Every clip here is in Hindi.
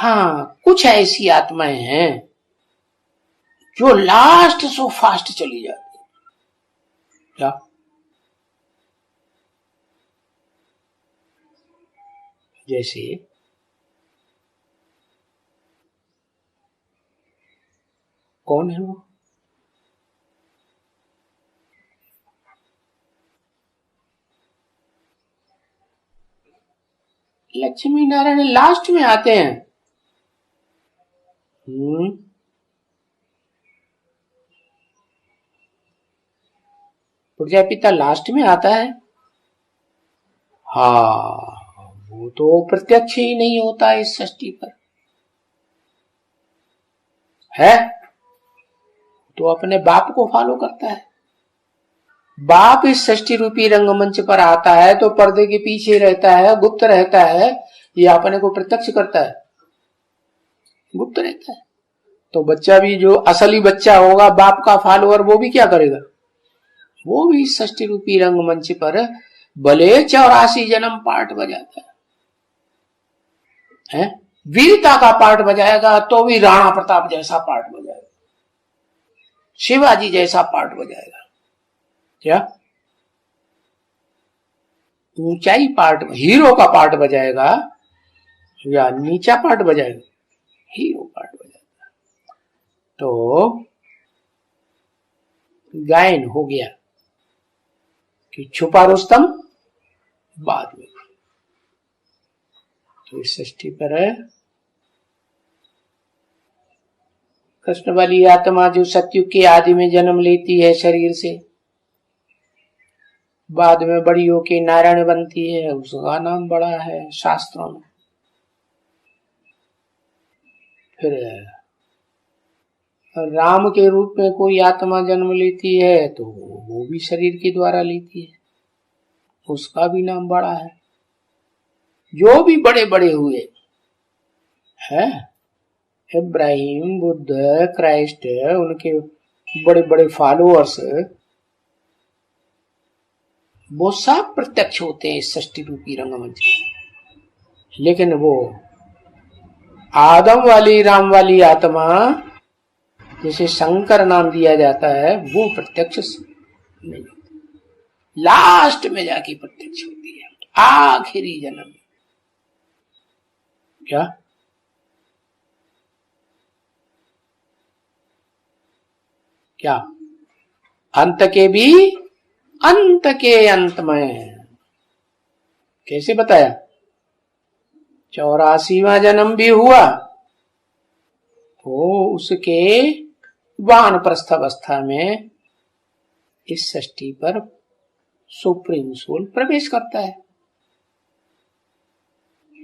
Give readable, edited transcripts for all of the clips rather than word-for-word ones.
हाँ, कुछ ऐसी आत्माएं हैं जो लास्ट सो फास्ट चली जाती है। क्या? जैसे कौन है वो? लक्ष्मी नारायण लास्ट में आते हैं। प्रजापिता लास्ट में आता है। हाँ, वो तो प्रत्यक्ष ही नहीं होता इस सृष्टि पर है, तो अपने बाप को फॉलो करता है। बाप इस सृष्टि रूपी रंगमंच पर आता है तो पर्दे के पीछे रहता है, गुप्त रहता है, ये अपने को प्रत्यक्ष करता है, गुप्त रहता है। तो बच्चा भी जो असली बच्चा होगा बाप का फॉलोअर, वो भी क्या करेगा? वो भी सृष्टि रूपी रंगमंच पर भले 84 जन्म पार्ट बजाता है, वीरता का पार्ट बजाएगा तो भी राणा प्रताप जैसा पार्ट बजाएगा, शिवाजी जैसा पार्ट बजाएगा। क्या? ऊंचाई पार्ट, हीरो का पार्ट बजाएगा या नीचा पार्ट बजाएगा? हीरो पार्ट बजाएगा। तो गायन हो गया कि छुपा रुस्तम बाद में। तो इस सृष्टि पर कृष्ण वाली आत्मा जो सतयुग के आदि में जन्म लेती है शरीर से, बाद में बड़ी होके नारायण बनती है, उसका नाम बड़ा है शास्त्रों में। फिर राम के रूप में कोई आत्मा जन्म लेती है तो वो भी शरीर के द्वारा लेती है, उसका भी नाम बड़ा है। जो भी बड़े बड़े हुए हैं, इब्राहिम, बुद्ध, क्राइस्ट, उनके बड़े बड़े फॉलोअर्स, वो सब प्रत्यक्ष होते हैं इस सृष्टि रूपी रंगमंच। लेकिन वो आदम वाली, राम वाली आत्मा, जिसे शंकर नाम दिया जाता है, वो प्रत्यक्ष नहीं होती, लास्ट में जाके प्रत्यक्ष होती है, आखिरी जन्म। क्या? क्या? अंत के भी अंत के अंत में। कैसे बताया? 84वां जन्म भी हुआ तो उसके वानप्रस्थ अवस्था में इस सृष्टि पर सुप्रीम सोल प्रवेश करता है,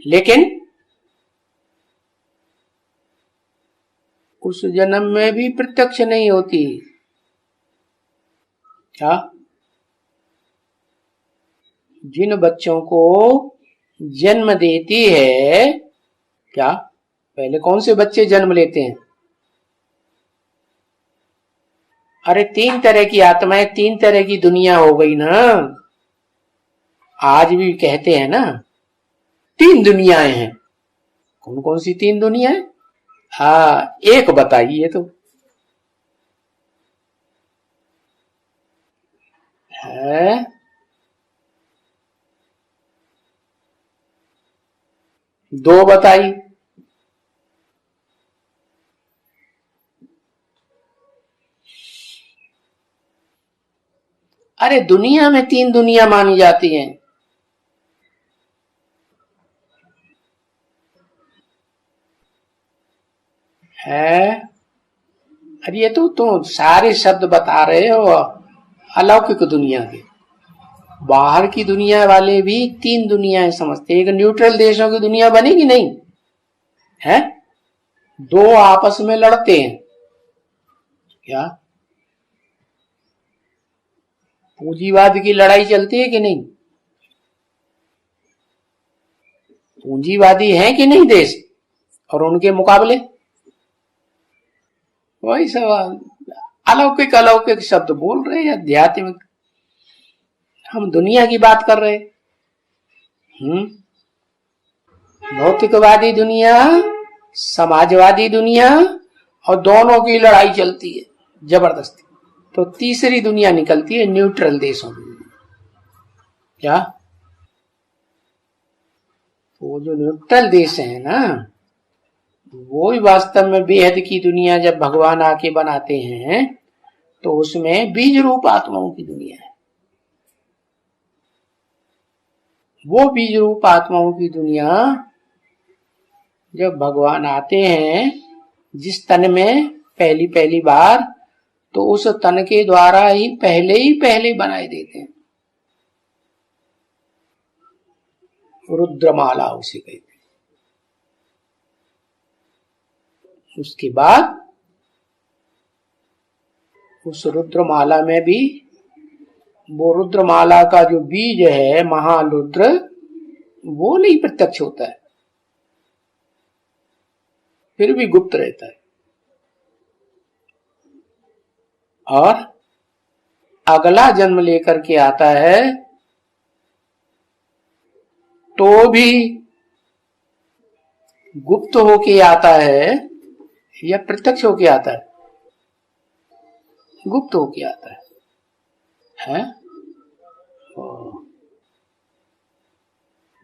लेकिन उस जन्म में भी प्रत्यक्ष नहीं होती। क्या? जिन बच्चों को जन्म देती है, क्या पहले कौन से बच्चे जन्म लेते हैं? अरे 3 तरह की आत्माएं, 3 तरह की दुनिया हो गई ना। आज भी कहते हैं ना 3 दुनियाएं हैं। कौन कौन सी 3 दुनियाएं? हाँ, एक बताइए तो। है 2 बताई। अरे दुनिया में 3 दुनिया मानी जाती हैं। है? अरे ये तो तुम सारे शब्द बता रहे हो अलौकिक दुनिया के। बाहर की दुनिया वाले भी 3 दुनियाएं समझते। एक न्यूट्रल देशों की दुनिया बनेगी नहीं है, 2 आपस में लड़ते हैं। क्या? पूंजीवाद की लड़ाई चलती है कि नहीं? पूंजीवादी हैं कि नहीं देश, और उनके मुकाबले वही सब अलौकिक अलौकिक शब्द बोल रहे हैं, आध्यात्मिक। हम दुनिया की बात कर रहे हैं। भौतिकवादी दुनिया समाजवादी दुनिया, और दोनों की लड़ाई चलती है जबरदस्ती। तो तीसरी दुनिया निकलती है न्यूट्रल देशों की। क्या वो जो न्यूट्रल देश है ना, वो ही वास्तव में बेहद की दुनिया जब भगवान आके बनाते हैं तो उसमें बीज रूप आत्माओं की दुनिया है। वो बीज रूप आत्माओं की दुनिया जब भगवान आते हैं जिस तन में पहली पहली बार, तो उस तन के द्वारा ही पहले बनाए देते हैं। रुद्रमाला उसे कहते हैं। उसके बाद उस रुद्रमाला में भी वो रुद्रमाला का जो बीज है महारुद्र, वो नहीं प्रत्यक्ष होता है, फिर भी गुप्त रहता है। और अगला जन्म लेकर के आता है तो भी गुप्त होके आता है या प्रत्यक्ष होके आता है? गुप्त होके आता है?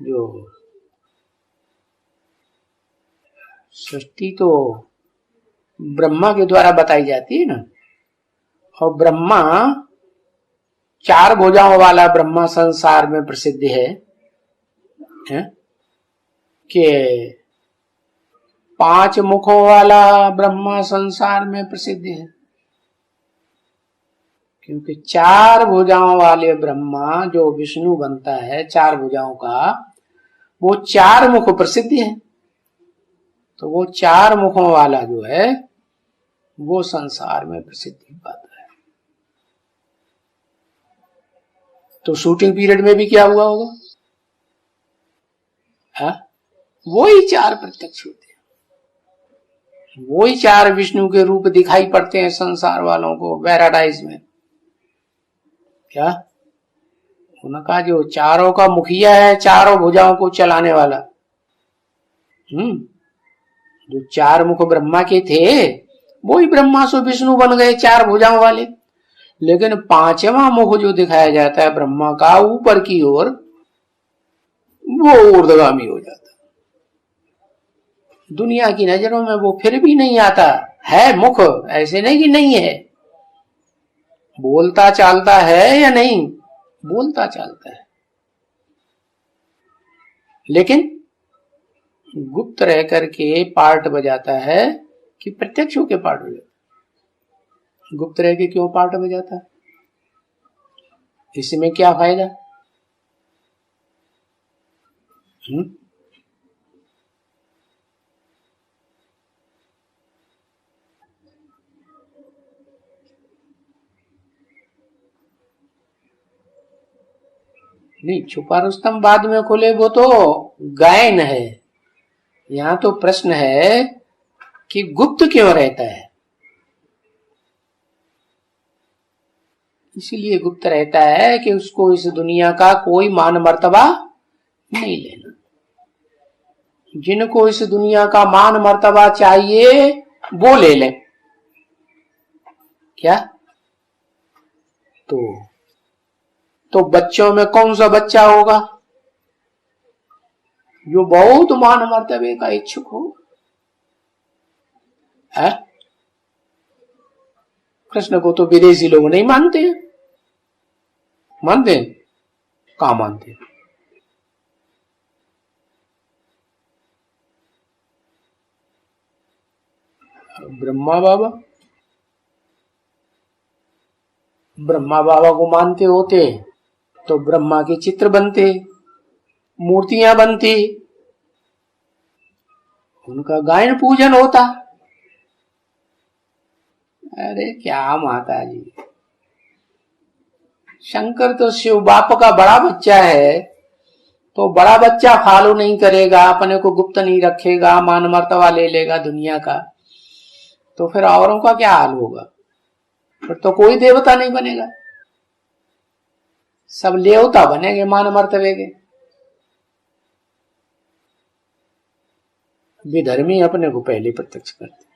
जो सृष्टि तो ब्रह्मा के द्वारा बताई जाती है ना, और ब्रह्मा, चार भुजाओं वाला ब्रह्मा संसार में प्रसिद्ध है कि पांच मुखों वाला ब्रह्मा संसार में प्रसिद्ध है, क्योंकि चार भुजाओं वाले ब्रह्मा जो विष्णु बनता है चार भुजाओं का, वो चार मुख प्रसिद्ध है। तो वो चार मुखों वाला जो है वो संसार में प्रसिद्धि पाता है। तो शूटिंग पीरियड में भी क्या हुआ होगा? वो ही चार प्रत्यक्ष होते हैं, वो ही चार विष्णु के रूप दिखाई पड़ते हैं संसार वालों को पैराडाइज में। क्या उनका जो चारों का मुखिया है, चारों भुजाओं को चलाने वाला, जो चार मुख ब्रह्मा के थे वो ही ब्रह्मा से विष्णु बन गए चार भुजाओं वाले। लेकिन पांचवा मुख जो दिखाया जाता है ब्रह्मा का ऊपर की ओर, वो ऊर्ध्वगामी हो जाता है। दुनिया की नजरों में वो फिर भी नहीं आता है मुख, ऐसे नहीं कि नहीं है, बोलता चालता है या नहीं, बोलता चालता है, लेकिन गुप्त रह करके पार्ट बजाता है कि प्रत्यक्ष होके पार्ट बजाता है? गुप्त रह के क्यों पार्ट बजाता है? इसमें क्या फायदा? नहीं, छुपा रुस्तम बाद में खोले वो तो गायन है। यहां तो प्रश्न है कि गुप्त क्यों रहता है? इसीलिए गुप्त रहता है कि उसको इस दुनिया का कोई मान मर्तबा नहीं लेना। जिनको इस दुनिया का मान मर्तबा चाहिए वो ले लें। क्या तो बच्चों में कौन सा बच्चा होगा जो बहुत मान मर्तबे का इच्छुक हो? है? कृष्ण को तो विदेशी लोग नहीं मानते हैं। मानते हैं? कहां मानते हैं? ब्रह्मा बाबा को मानते होते तो ब्रह्मा के चित्र बनते, मूर्तियां बनती, उनका गायन पूजन होता। अरे क्या माता जी, शंकर तो शिव बाप का बड़ा बच्चा है, तो बड़ा बच्चा फॉलो नहीं करेगा, अपने को गुप्त नहीं रखेगा, मान मर्तबा ले लेगा दुनिया का, तो फिर औरों का क्या हाल होगा? फिर तो कोई देवता नहीं बनेगा, सब लेवता बनेंगे मान मर्तबे के। विधर्मी अपने को पहले प्रत्यक्ष करते हैं,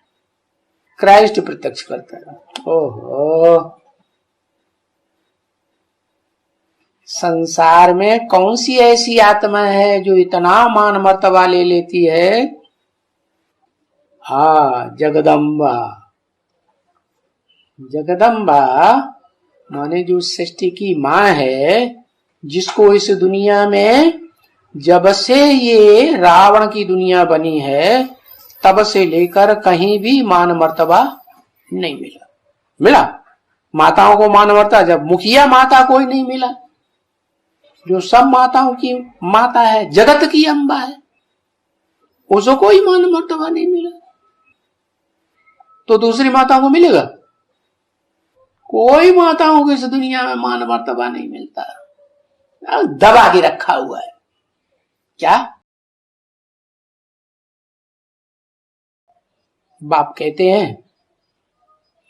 क्राइस्ट प्रत्यक्ष करता है। ओहो, संसार में कौन सी ऐसी आत्मा है जो इतना मान मर्तबा ले लेती है? जगदम्बा। जगदम्बा माने जो सृष्टि की माँ है, जिसको इस दुनिया में जब से ये रावण की दुनिया बनी है तब से लेकर कहीं भी मान मर्तबा नहीं मिला। मिला माताओं को मान मर्तबा, जब मुखिया माता कोई नहीं मिला, जो सब माताओं की माता है, जगत की अम्बा है, उसको कोई मान मर्तबा नहीं मिला, तो दूसरी माताओं को मिलेगा? कोई माताओं को इस दुनिया में मान मर्तबा नहीं मिलता, दबा के रखा हुआ है। क्या बाप कहते हैं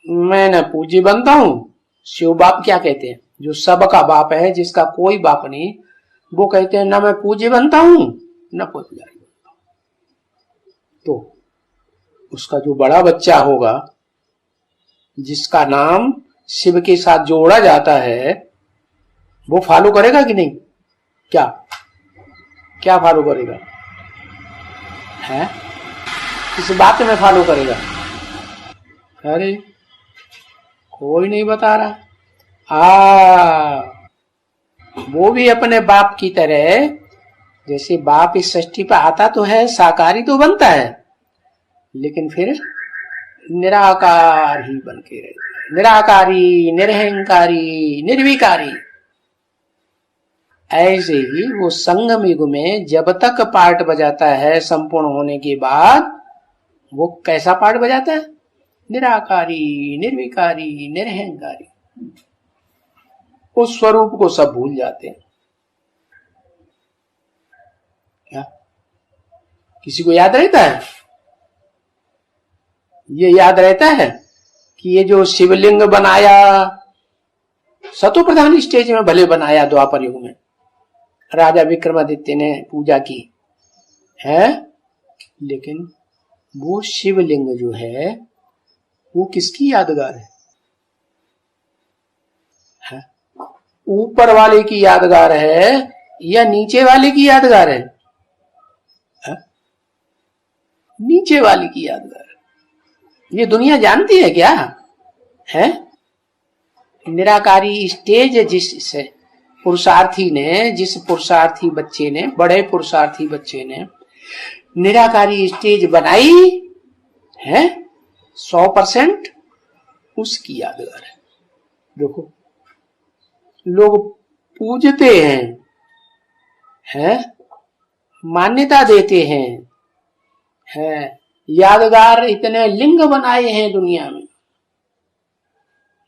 मैं न पूज्य बनता हूं? शिव बाप क्या कहते हैं? जो सबका बाप है, जिसका कोई बाप नहीं, वो कहते हैं न मैं पूज्य बनता हूं न पुजारी बनता हूं। तो उसका जो बड़ा बच्चा होगा, जिसका नाम शिव के साथ जोड़ा जाता है, वो फॉलो करेगा कि नहीं? क्या क्या फॉलो करेगा? है किस बात में फॉलो करेगा? अरे कोई नहीं बता रहा। वो भी अपने बाप की तरह, जैसे बाप इस सृष्टि पर आता तो है, साकारी तो बनता है, लेकिन फिर निराकार ही बन के रहता है। निराकारी, निरहंकारी, निर्विकारी। ऐसे ही वो संगम युग में जब तक पार्ट बजाता है, संपूर्ण होने के बाद वो कैसा पार्ट बजाता है? निराकारी, निर्विकारी, निरहंकारी। उस स्वरूप को सब भूल जाते हैं। क्या किसी को याद रहता है? ये याद रहता है कि ये जो शिवलिंग बनाया, सतो प्रधान स्टेज में भले बनाया द्वापर युग में, राजा विक्रमादित्य ने पूजा की है, लेकिन वो शिवलिंग जो है वो किसकी यादगार है? ऊपर वाले की यादगार है या नीचे वाले की यादगार है? नीचे वाले की यादगार है। ये दुनिया जानती है क्या? है निराकारी स्टेज जिस पुरुषार्थी ने, जिस पुरुषार्थी बच्चे ने, बड़े पुरुषार्थी बच्चे ने निराकारी स्टेज बनाई है, 100% उसकी यादगार है। देखो लोग पूजते हैं, मान्यता देते हैं, यादगार इतने लिंग बनाए हैं दुनिया में।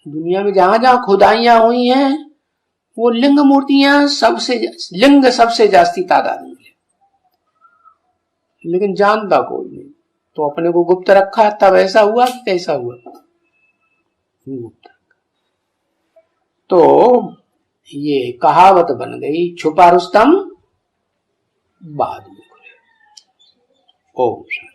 दुनिया में जहां जहां खुदाइयां हुई हैं, वो लिंग मूर्तियां लिंग सबसे जास्ती तादाद में, लेकिन जानता कोई नहीं, तो अपने को गुप्त रखा, तब ऐसा हुआ कि कैसा हुआ? गुप्त। तो ये कहावत बन गई, छुपा रुस्तम बाद में खुले। ओम शांति।